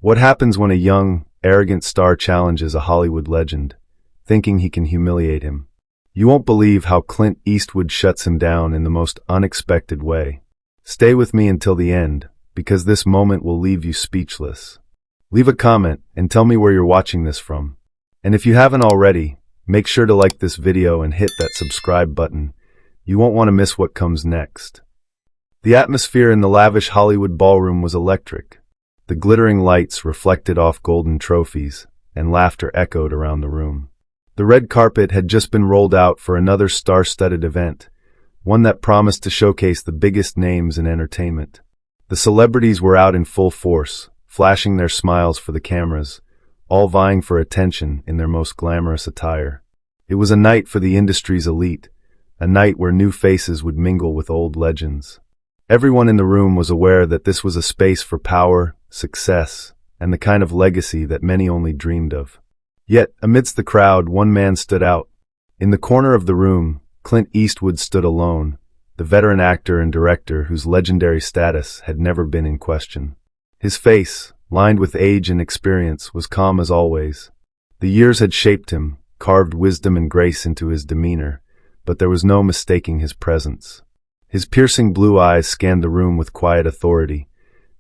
What happens when a young, arrogant star challenges a Hollywood legend, thinking he can humiliate him? You won't believe how Clint Eastwood shuts him down in the most unexpected way. Stay with me until the end, because this moment will leave you speechless. Leave a comment and tell me where you're watching this from. And if you haven't already, make sure to like this video and hit that subscribe button. You won't want to miss what comes next. The atmosphere in the lavish Hollywood ballroom was electric. The glittering lights reflected off golden trophies, and laughter echoed around the room. The red carpet had just been rolled out for another star-studded event, one that promised to showcase the biggest names in entertainment. The celebrities were out in full force, flashing their smiles for the cameras, all vying for attention in their most glamorous attire. It was a night for the industry's elite, a night where new faces would mingle with old legends. Everyone in the room was aware that this was a space for power, success, and the kind of legacy that many only dreamed of. Yet, amidst the crowd, one man stood out. In the corner of the room, Clint Eastwood stood alone, the veteran actor and director whose legendary status had never been in question. His face, lined with age and experience, was calm as always. The years had shaped him, carved wisdom and grace into his demeanor, but there was no mistaking his presence. His piercing blue eyes scanned the room with quiet authority,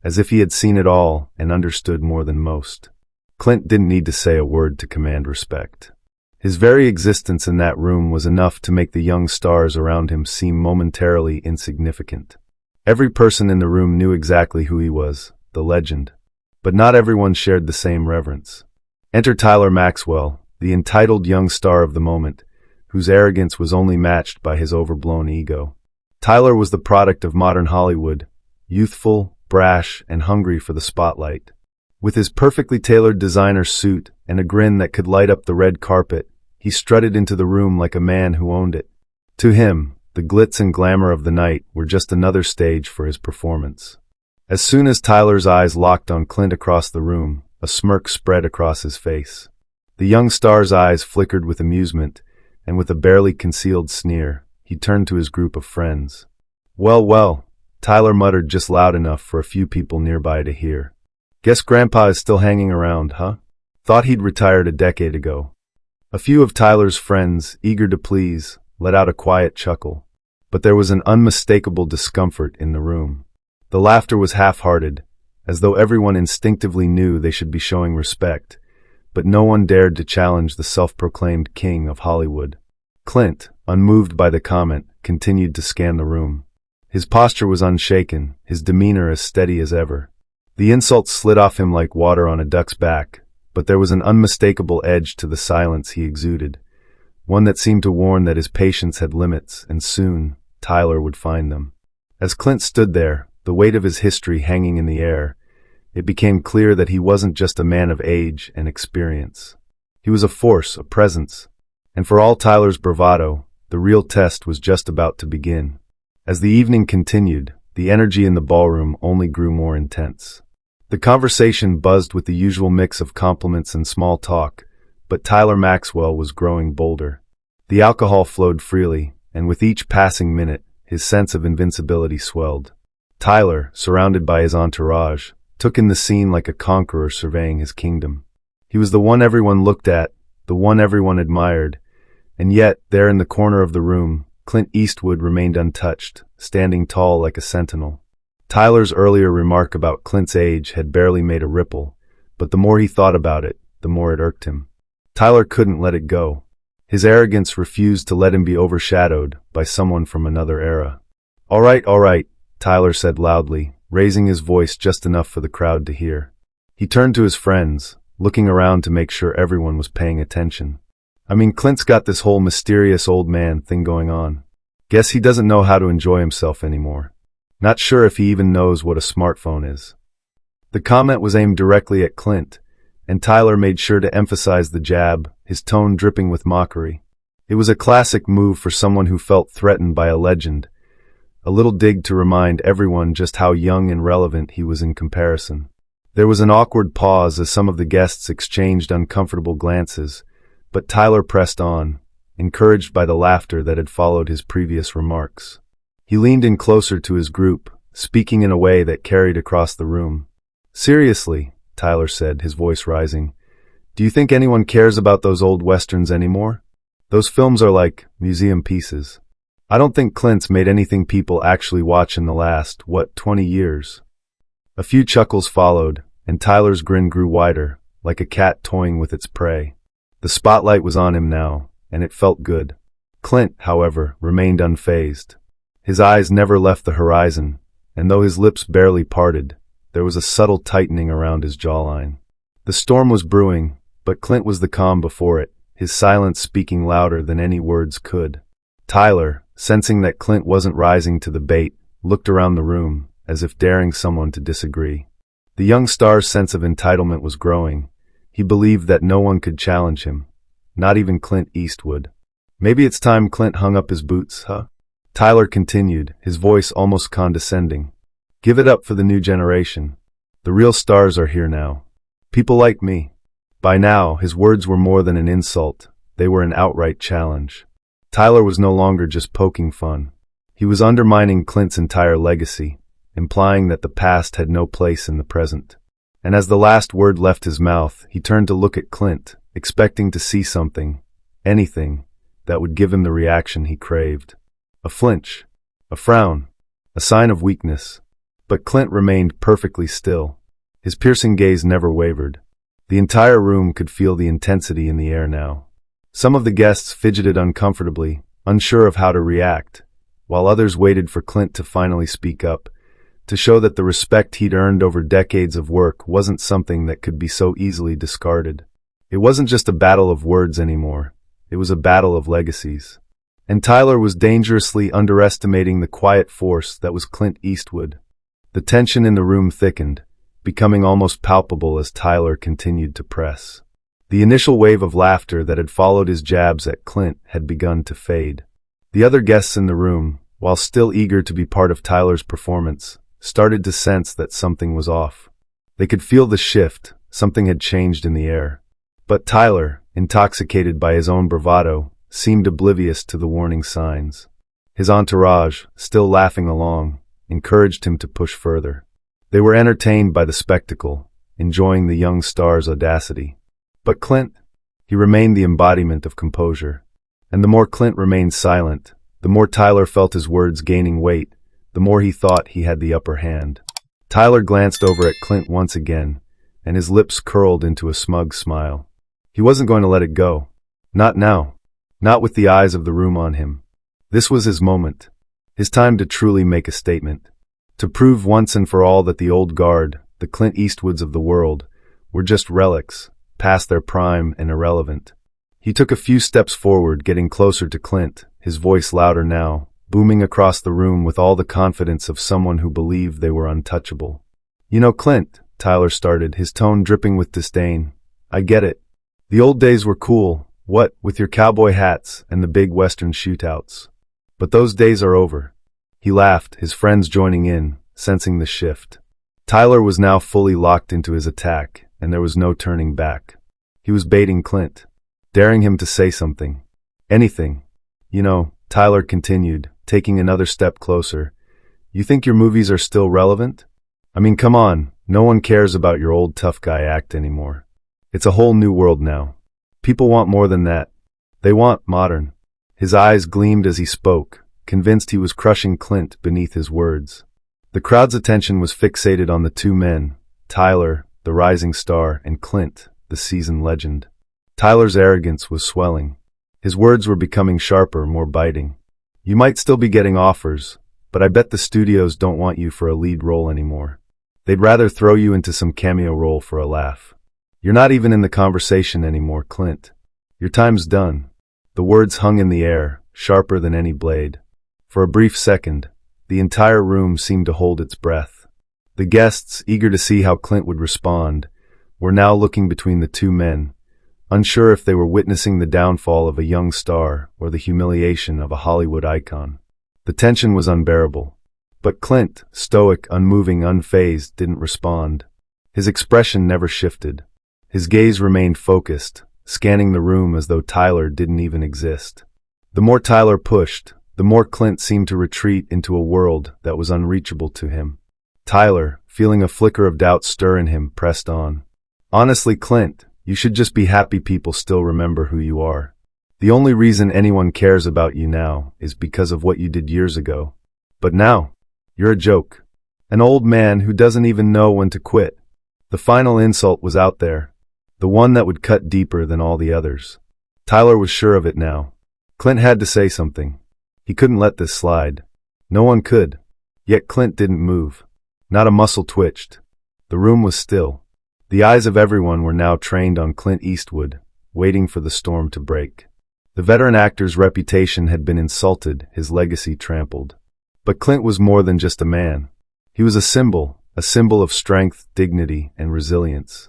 as if he had seen it all and understood more than most. Clint didn't need to say a word to command respect. His very existence in that room was enough to make the young stars around him seem momentarily insignificant. Every person in the room knew exactly who he was, the legend. But not everyone shared the same reverence. Enter Tyler Maxwell, the entitled young star of the moment, whose arrogance was only matched by his overblown ego. Tyler was the product of modern Hollywood, youthful, brash, and hungry for the spotlight. With his perfectly tailored designer suit and a grin that could light up the red carpet, he strutted into the room like a man who owned it. To him, the glitz and glamour of the night were just another stage for his performance. As soon as Tyler's eyes locked on Clint across the room, a smirk spread across his face. The young star's eyes flickered with amusement, and with a barely concealed sneer, he turned to his group of friends. "Well, well," Tyler muttered just loud enough for a few people nearby to hear. "Guess Grandpa is still hanging around, huh? Thought he'd retired a decade ago." A few of Tyler's friends, eager to please, let out a quiet chuckle. But there was an unmistakable discomfort in the room. The laughter was half-hearted, as though everyone instinctively knew they should be showing respect, but no one dared to challenge the self-proclaimed king of Hollywood. Clint, unmoved by the comment, continued to scan the room. His posture was unshaken, his demeanor as steady as ever. The insults slid off him like water on a duck's back, but there was an unmistakable edge to the silence he exuded, one that seemed to warn that his patience had limits, and soon, Tyler would find them. As Clint stood there, the weight of his history hanging in the air, it became clear that he wasn't just a man of age and experience. He was a force, a presence, and for all Tyler's bravado, the real test was just about to begin. As the evening continued, the energy in the ballroom only grew more intense. The conversation buzzed with the usual mix of compliments and small talk, but Tyler Maxwell was growing bolder. The alcohol flowed freely, and with each passing minute, his sense of invincibility swelled. Tyler, surrounded by his entourage, took in the scene like a conqueror surveying his kingdom. He was the one everyone looked at, the one everyone admired, and yet, there in the corner of the room, Clint Eastwood remained untouched, standing tall like a sentinel. Tyler's earlier remark about Clint's age had barely made a ripple, but the more he thought about it, the more it irked him. Tyler couldn't let it go. His arrogance refused to let him be overshadowed by someone from another era. All right, Tyler said loudly, raising his voice just enough for the crowd to hear. He turned to his friends, looking around to make sure everyone was paying attention. "I mean, Clint's got this whole mysterious old man thing going on. Guess he doesn't know how to enjoy himself anymore. Not sure if he even knows what a smartphone is." The comment was aimed directly at Clint, and Tyler made sure to emphasize the jab, his tone dripping with mockery. It was a classic move for someone who felt threatened by a legend, a little dig to remind everyone just how young and relevant he was in comparison. There was an awkward pause as some of the guests exchanged uncomfortable glances, but Tyler pressed on, encouraged by the laughter that had followed his previous remarks. He leaned in closer to his group, speaking in a way that carried across the room. "Seriously, Tyler said, his voice rising. Do you think anyone cares about those old westerns anymore? Those films are like museum pieces. I don't think Clint's made anything people actually watch in the last, 20 years. A few chuckles followed, and Tyler's grin grew wider, like a cat toying with its prey. The spotlight was on him now, and it felt good. Clint, however, remained unfazed. His eyes never left the horizon, and though his lips barely parted, there was a subtle tightening around his jawline. The storm was brewing, but Clint was the calm before it, his silence speaking louder than any words could. Tyler, sensing that Clint wasn't rising to the bait, looked around the room, as if daring someone to disagree. The young star's sense of entitlement was growing. He believed that no one could challenge him, not even Clint Eastwood. Maybe it's time Clint hung up his boots, huh? Tyler continued, his voice almost condescending. Give it up for the new generation. The real stars are here now. People like me. By now, his words were more than an insult. They were an outright challenge. Tyler was no longer just poking fun. He was undermining Clint's entire legacy, implying that the past had no place in the present. And as the last word left his mouth, he turned to look at Clint, expecting to see something, anything, that would give him the reaction he craved. A flinch, a frown, a sign of weakness. But Clint remained perfectly still. His piercing gaze never wavered. The entire room could feel the intensity in the air now. Some of the guests fidgeted uncomfortably, unsure of how to react, while others waited for Clint to finally speak up, to show that the respect he'd earned over decades of work wasn't something that could be so easily discarded. It wasn't just a battle of words anymore. It was a battle of legacies. And Tyler was dangerously underestimating the quiet force that was Clint Eastwood. The tension in the room thickened, becoming almost palpable as Tyler continued to press. The initial wave of laughter that had followed his jabs at Clint had begun to fade. The other guests in the room, while still eager to be part of Tyler's performance, started to sense that something was off. They could feel the shift, something had changed in the air. But Tyler, intoxicated by his own bravado, seemed oblivious to the warning signs. His entourage, still laughing along, encouraged him to push further. They were entertained by the spectacle, enjoying the young star's audacity. But Clint, he remained the embodiment of composure. And the more Clint remained silent, the more Tyler felt his words gaining weight, the more he thought he had the upper hand. Tyler glanced over at Clint once again, and his lips curled into a smug smile. He wasn't going to let it go. Not now. Not with the eyes of the room on him. This was his moment. His time to truly make a statement. To prove once and for all that the old guard, the Clint Eastwoods of the world, were just relics, past their prime and irrelevant. He took a few steps forward, getting closer to Clint, his voice louder now, booming across the room with all the confidence of someone who believed they were untouchable. You know, Clint, Tyler started, his tone dripping with disdain. I get it. The old days were cool, what, with your cowboy hats and the big western shootouts. But those days are over. He laughed, his friends joining in, sensing the shift. Tyler was now fully locked into his attack, and there was no turning back. He was baiting Clint, daring him to say something. Anything. You know, Tyler continued, taking another step closer. You think your movies are still relevant? I mean, come on, no one cares about your old tough guy act anymore. It's a whole new world now. People want more than that. They want modern. His eyes gleamed as he spoke, convinced he was crushing Clint beneath his words. The crowd's attention was fixated on the two men, Tyler, the rising star, and Clint, the seasoned legend. Tyler's arrogance was swelling. His words were becoming sharper, more biting. You might still be getting offers, but I bet the studios don't want you for a lead role anymore. They'd rather throw you into some cameo role for a laugh. You're not even in the conversation anymore, Clint. Your time's done. The words hung in the air, sharper than any blade. For a brief second, the entire room seemed to hold its breath. The guests, eager to see how Clint would respond, were now looking between the two men, unsure if they were witnessing the downfall of a young star or the humiliation of a Hollywood icon. The tension was unbearable. But Clint, stoic, unmoving, unfazed, didn't respond. His expression never shifted. His gaze remained focused, scanning the room as though Tyler didn't even exist. The more Tyler pushed, the more Clint seemed to retreat into a world that was unreachable to him. Tyler, feeling a flicker of doubt stir in him, pressed on. Honestly, Clint, you should just be happy people still remember who you are. The only reason anyone cares about you now is because of what you did years ago. But now, you're a joke. An old man who doesn't even know when to quit. The final insult was out there. The one that would cut deeper than all the others. Tyler was sure of it now. Clint had to say something. He couldn't let this slide. No one could. Yet Clint didn't move. Not a muscle twitched. The room was still. The eyes of everyone were now trained on Clint Eastwood, waiting for the storm to break. The veteran actor's reputation had been insulted, his legacy trampled. But Clint was more than just a man. He was a symbol of strength, dignity, and resilience.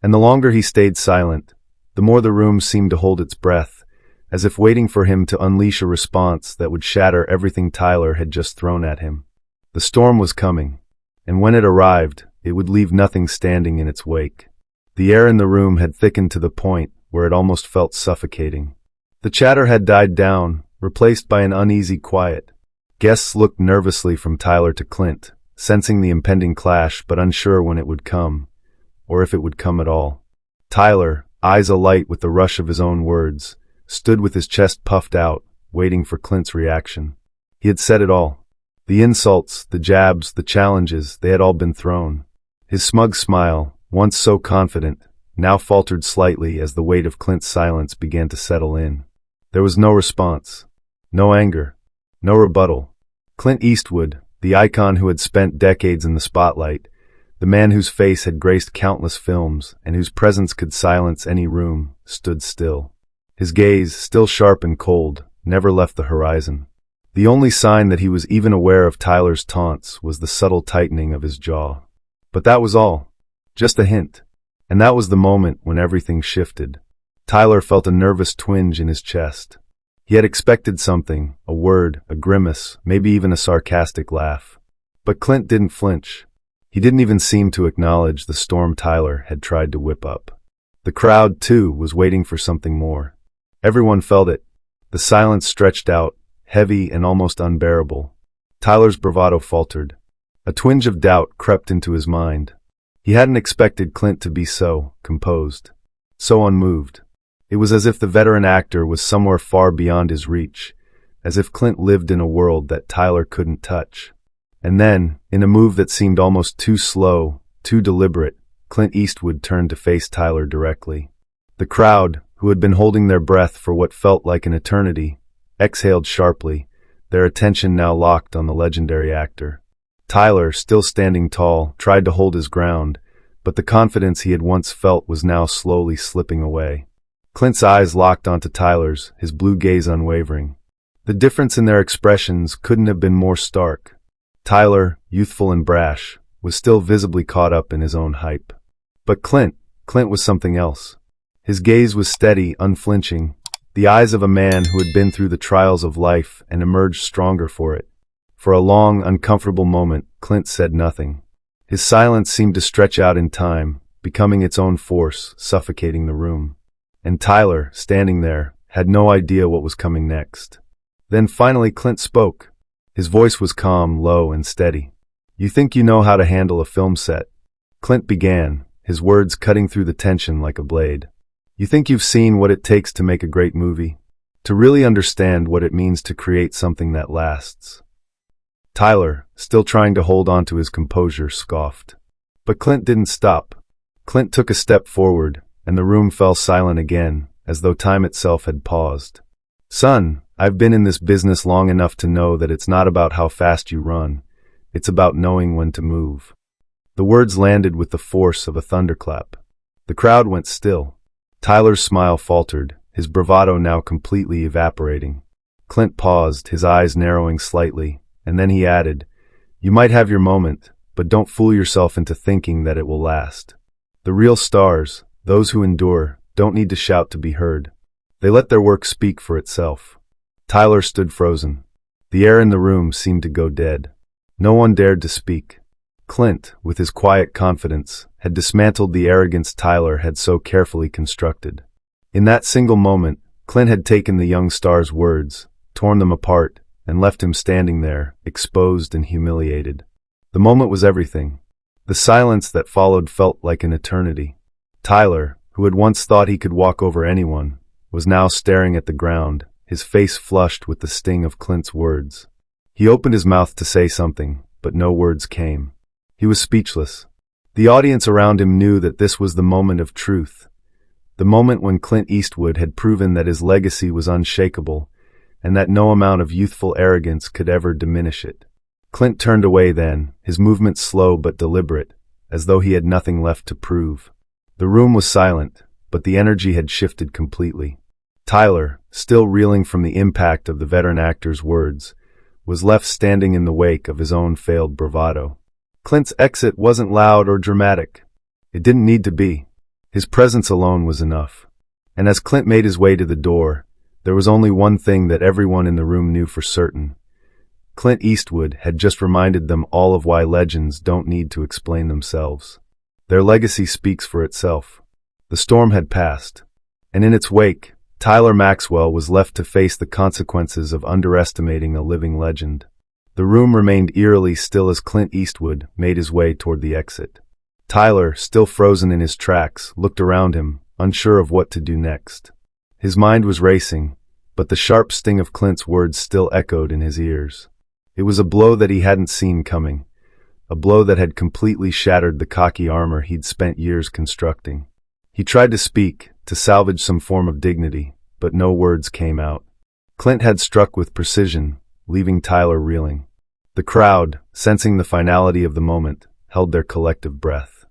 And the longer he stayed silent, the more the room seemed to hold its breath, as if waiting for him to unleash a response that would shatter everything Tyler had just thrown at him. The storm was coming, and when it arrived, it would leave nothing standing in its wake. The air in the room had thickened to the point where it almost felt suffocating. The chatter had died down, replaced by an uneasy quiet. Guests looked nervously from Tyler to Clint, sensing the impending clash but unsure when it would come, or if it would come at all. Tyler, eyes alight with the rush of his own words, stood with his chest puffed out, waiting for Clint's reaction. He had said it all. The insults, the jabs, the challenges, they had all been thrown. His smug smile, once so confident, now faltered slightly as the weight of Clint's silence began to settle in. There was no response, no anger, no rebuttal. Clint Eastwood, the icon who had spent decades in the spotlight, the man whose face had graced countless films and whose presence could silence any room, stood still. His gaze, still sharp and cold, never left the horizon. The only sign that he was even aware of Tyler's taunts was the subtle tightening of his jaw. But that was all. Just a hint. And that was the moment when everything shifted. Tyler felt a nervous twinge in his chest. He had expected something, a word, a grimace, maybe even a sarcastic laugh. But Clint didn't flinch. He didn't even seem to acknowledge the storm Tyler had tried to whip up. The crowd, too, was waiting for something more. Everyone felt it. The silence stretched out, heavy and almost unbearable. Tyler's bravado faltered. A twinge of doubt crept into his mind. He hadn't expected Clint to be so composed, so unmoved. It was as if the veteran actor was somewhere far beyond his reach, as if Clint lived in a world that Tyler couldn't touch. And then, in a move that seemed almost too slow, too deliberate, Clint Eastwood turned to face Tyler directly. The crowd, who had been holding their breath for what felt like an eternity, exhaled sharply, their attention now locked on the legendary actor. Tyler, still standing tall, tried to hold his ground, but the confidence he had once felt was now slowly slipping away. Clint's eyes locked onto Tyler's, his blue gaze unwavering. The difference in their expressions couldn't have been more stark. Tyler, youthful and brash, was still visibly caught up in his own hype. But Clint was something else. His gaze was steady, unflinching, the eyes of a man who had been through the trials of life and emerged stronger for it. For a long, uncomfortable moment, Clint said nothing. His silence seemed to stretch out in time, becoming its own force, suffocating the room. And Tyler, standing there, had no idea what was coming next. Then finally Clint spoke. His voice was calm, low, and steady. "You think you know how to handle a film set?" Clint began, his words cutting through the tension like a blade. "You think you've seen what it takes to make a great movie? To really understand what it means to create something that lasts?" Tyler, still trying to hold on to his composure, scoffed. But Clint didn't stop. Clint took a step forward, and the room fell silent again, as though time itself had paused. "Son, I've been in this business long enough to know that it's not about how fast you run. It's about knowing when to move." The words landed with the force of a thunderclap. The crowd went still. Tyler's smile faltered, his bravado now completely evaporating. Clint paused, his eyes narrowing slightly, and then he added, "You might have your moment, but don't fool yourself into thinking that it will last. The real stars, those who endure, don't need to shout to be heard. They let their work speak for itself." Tyler stood frozen. The air in the room seemed to go dead. No one dared to speak. Clint, with his quiet confidence, had dismantled the arrogance Tyler had so carefully constructed. In that single moment, Clint had taken the young star's words, torn them apart, and left him standing there, exposed and humiliated. The moment was everything. The silence that followed felt like an eternity. Tyler, who had once thought he could walk over anyone, was now staring at the ground, his face flushed with the sting of Clint's words. He opened his mouth to say something, but no words came. He was speechless. The audience around him knew that this was the moment of truth, the moment when Clint Eastwood had proven that his legacy was unshakable, and that no amount of youthful arrogance could ever diminish it. Clint turned away then, his movements slow but deliberate, as though he had nothing left to prove. The room was silent, but the energy had shifted completely. Tyler, still reeling from the impact of the veteran actor's words, was left standing in the wake of his own failed bravado. Clint's exit wasn't loud or dramatic. It didn't need to be. His presence alone was enough. And as Clint made his way to the door, there was only one thing that everyone in the room knew for certain. Clint Eastwood had just reminded them all of why legends don't need to explain themselves. Their legacy speaks for itself. The storm had passed, and in its wake, Tyler Maxwell was left to face the consequences of underestimating a living legend. The room remained eerily still as Clint Eastwood made his way toward the exit. Tyler, still frozen in his tracks, looked around him, unsure of what to do next. His mind was racing, but the sharp sting of Clint's words still echoed in his ears. It was a blow that he hadn't seen coming, a blow that had completely shattered the cocky armor he'd spent years constructing. He tried to speak, to salvage some form of dignity, but no words came out. Clint had struck with precision, leaving Tyler reeling. The crowd, sensing the finality of the moment, held their collective breath.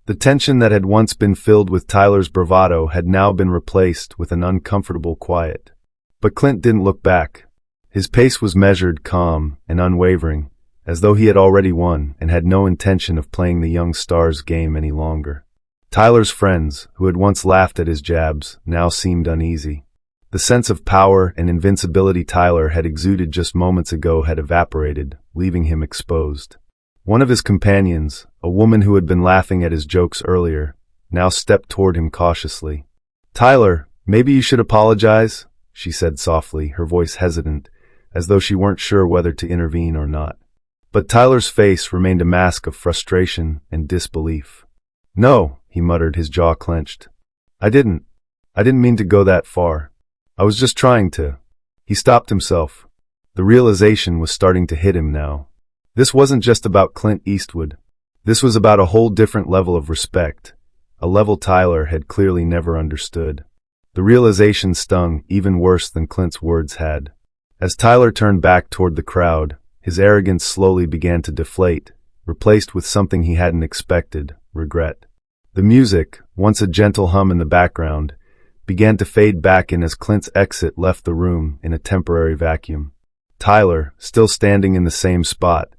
The tension that had once been filled with Tyler's bravado had now been replaced with an uncomfortable quiet. But Clint didn't look back. His pace was measured, calm, and unwavering, as though he had already won and had no intention of playing the young star's game any longer. Tyler's friends, who had once laughed at his jabs, now seemed uneasy. The sense of power and invincibility Tyler had exuded just moments ago had evaporated, leaving him exposed. One of his companions, a woman who had been laughing at his jokes earlier, now stepped toward him cautiously. "Tyler, maybe you should apologize," she said softly, her voice hesitant, as though she weren't sure whether to intervene or not. But Tyler's face remained a mask of frustration and disbelief. "No," he muttered, his jaw clenched. I didn't mean to go that far. I was just trying to." He stopped himself. The realization was starting to hit him now. This wasn't just about Clint Eastwood. This was about a whole different level of respect, a level Tyler had clearly never understood. The realization stung even worse than Clint's words had. As Tyler turned back toward the crowd, his arrogance slowly began to deflate, replaced with something he hadn't expected, regret. The music, once a gentle hum in the background, began to fade back in as Clint's exit left the room in a temporary vacuum. Tyler, still standing in the same spot,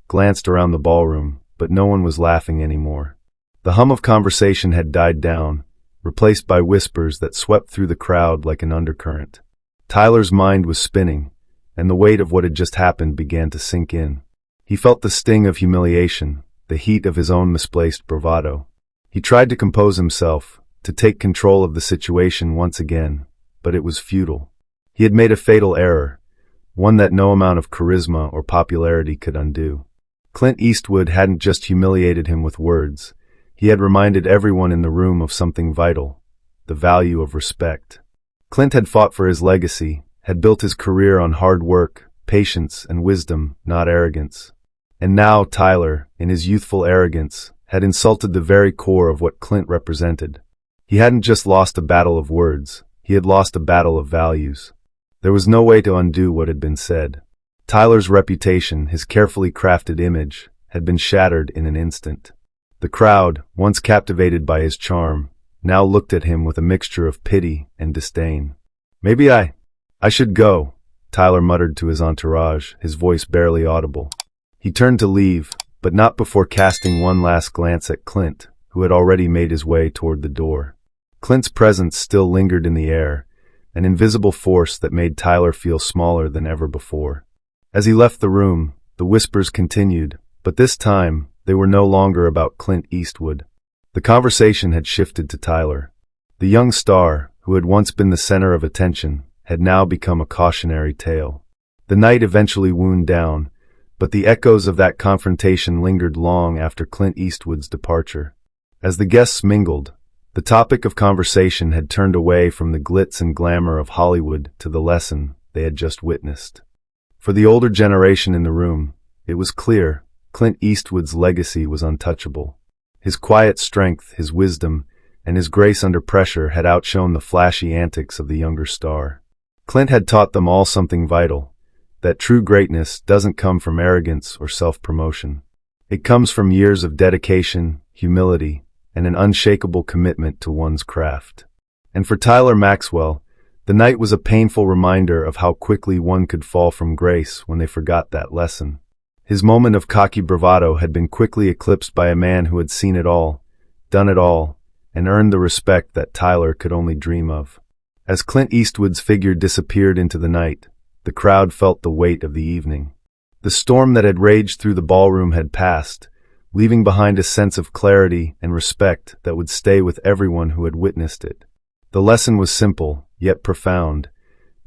glanced around the ballroom, but no one was laughing anymore. The hum of conversation had died down, replaced by whispers that swept through the crowd like an undercurrent. Tyler's mind was spinning, and the weight of what had just happened began to sink in. He felt the sting of humiliation, the heat of his own misplaced bravado. He tried to compose himself, to take control of the situation once again, but it was futile. He had made a fatal error, one that no amount of charisma or popularity could undo. Clint Eastwood hadn't just humiliated him with words. He had reminded everyone in the room of something vital, the value of respect. Clint had fought for his legacy, had built his career on hard work, patience, and wisdom, not arrogance. And now Tyler, in his youthful arrogance, had insulted the very core of what Clint represented. He hadn't just lost a battle of words, he had lost a battle of values. There was no way to undo what had been said. Tyler's reputation, his carefully crafted image, had been shattered in an instant. The crowd, once captivated by his charm, now looked at him with a mixture of pity and disdain. "Maybe I should go," Tyler muttered to his entourage, his voice barely audible. He turned to leave, but not before casting one last glance at Clint, who had already made his way toward the door. Clint's presence still lingered in the air, an invisible force that made Tyler feel smaller than ever before. As he left the room, the whispers continued, but this time, they were no longer about Clint Eastwood. The conversation had shifted to Tyler. The young star, who had once been the center of attention, had now become a cautionary tale. The night eventually wound down, But the echoes of that confrontation lingered long after Clint Eastwood's departure. As the guests mingled, the topic of conversation had turned away from the glitz and glamour of Hollywood to the lesson they had just witnessed. For the older generation in the room, it was clear Clint Eastwood's legacy was untouchable. His quiet strength, his wisdom, and his grace under pressure had outshone the flashy antics of the younger star. Clint had taught them all something vital, that true greatness doesn't come from arrogance or self-promotion. It comes from years of dedication, humility, and an unshakable commitment to one's craft. And for Tyler Maxwell, the night was a painful reminder of how quickly one could fall from grace when they forgot that lesson. His moment of cocky bravado had been quickly eclipsed by a man who had seen it all, done it all, and earned the respect that Tyler could only dream of. As Clint Eastwood's figure disappeared into the night, the crowd felt the weight of the evening. The storm that had raged through the ballroom had passed, leaving behind a sense of clarity and respect that would stay with everyone who had witnessed it. The lesson was simple, yet profound.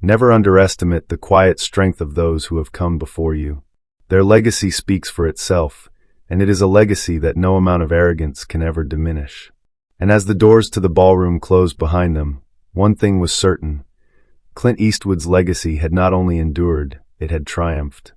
Never underestimate the quiet strength of those who have come before you. Their legacy speaks for itself, and it is a legacy that no amount of arrogance can ever diminish. And as the doors to the ballroom closed behind them, one thing was certain. Clint Eastwood's legacy had not only endured, it had triumphed.